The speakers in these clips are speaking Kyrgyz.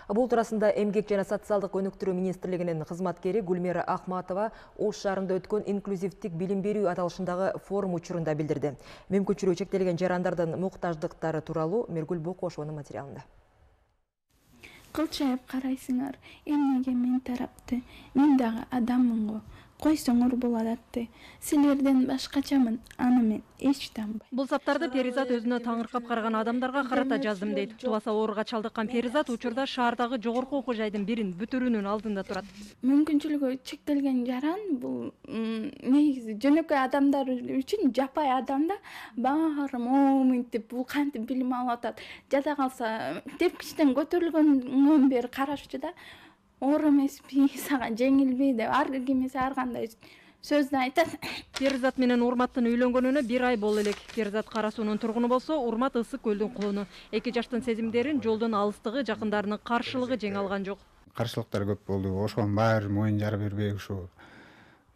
Бул туурасында Эмгек жана социалдык өнүктүрүү министрлигинин кызматкери Гүлмира Ахматова Ош шаарында өткөн инклюзивдик билим берүү аталышындагы форум учурунда билдирди. Мүмкүнчүлүгү чектелген жарандардын муктаждыктары тууралуу Миргүл Бокошованын материалында. Кылчайып карайсыңар, эмнеге мен тарапты, мен дагы адаммын го. Койсоңор болот атты. Силерден башкачамын, аны мен эч танбайм. Бул саптарды Перизат өзүнө таңыркап караган адамдарга карата жаздым дейт. Тубаса ооруга чалдыккан Перизат учурда шаардагы жогорку окуу жайдын бирин бүтүрүүнүн алдында турат. Мүмкүнчүлүгү чектелген жаран бул негизи жөнөкөй адамдар үчүн жапай адамда баары моминтип бул кантип билим алып атат. Жада калса тепкичтен көтөрүлгөндөн бери карашчу да. Оор эмеспи, сага жеңилби деп ар кимиси ар кандай сөздү айтат. Перизат менен Урматтын үйлөнгөнүнө 1 ай боло элек. Перизат Кара суунун тургуну болсо, Урмат Ысык көлдүн кулуну. Эки жаштын сезимдерин жолдун алыстыгы, жакындарынын каршылыгы жеңе алган жок. Каршылыктар көп болду. Ошонун баары моюн жара бербей ушу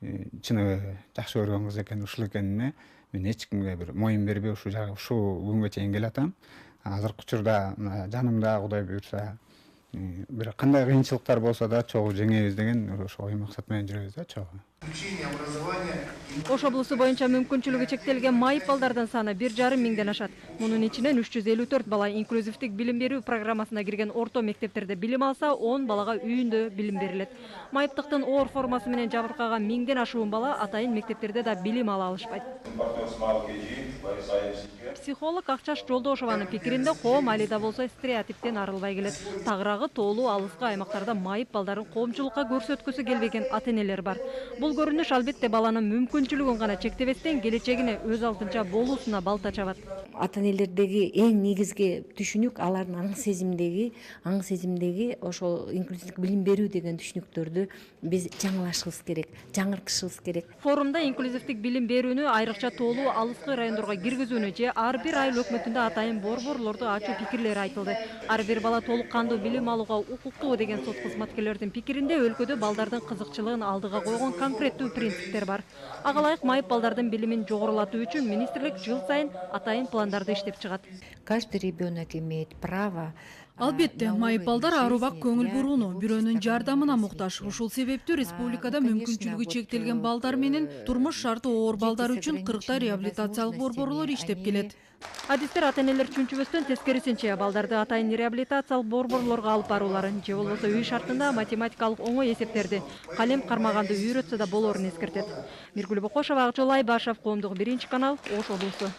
чыныбы жакшы көргөн кыз экен, ушул экенине мен эч кимге бир моюн бербей ушул күнгө чейин келатам. Азыркы учурда жанымда Кудай буйрса бир кандай кыйынчылыктар болсо да чогуу жеңебиз деген ошо ой максат менен жүрөбүз да чогуу. Ош облусу боюнча мүмкүнчүлүгү чектелген майып балдардын саны 1,5 миңден ашат. Мунун ичинен 354 бала инклюзивдик билим берүү программасына кирген орто мектептерде билим алса, 10 балага үйүндө билим берилет. Майыптыктын оор формасы менен жабыркаган 1000ден ашуун бала атайын мектептерде да билим ала алышпайт. Психолог Акчаш Жолдошованын пикиринде коом али да болсо стереотиптен арылбай келет. Тагыраагы тоолуу алыскы аймактарда майып балдарын коомчулукка көрсөткүсү келбеген ата-энелер бар. Бул көрүнүш албетте баланын мүмкүнчүлүгүн гана чектебестен келечегине өз алдынча болуусуна балта чабат. Ата-энелердеги эң негизги түшүнүк алардын аң сезимдеги ошол инклюзивдик билим берүү деген түшүнүктөрдү биз жаңылашыбыз керек, жаңыртышыбыз керек. Форумда инклюзивдик билим берүүнү айрыкча тоолуу алыскы райондорго киргизүүнү же ар бир айыл өкмөтүндө атайын борборлорду ачуу пикирлери айтылды. Ар бир бала толук кандуу билим алууга укуктуу деген сот кызматкерлердин пикиринде өлкөдө балдардын кызыкчылыгын алдыга койгон конкреттүү принциптер бар. Ага ылайык майып балдардын билимин жогорулатуу үчүн министрлик жыл сайын атайын пландарды иштеп чыгат. Каждый ребенок имеет право. Албетте, майып балдар ар убак көңүл бурууну, бирөөнүн жардамына муктаж. Ушул себептүү республикада мүмкүнчүлүгү чектелген балдар менен турмуш шарты оор балдар үчүн 40 реабилитациялык борборлор иштеп келет. Адистер ата-энелер чүнчүбөстөн тескерисинче балдарды атайын реабилитациялык борборлорго алып барууларын же болбосо үй шартында математикалык оңой эсептерди, калем кармаганды үйрөтсө да болорун эскертет. Миргүл Бокошова, Акжол Айбашев, Коомдук 1 канал, Ош облусу.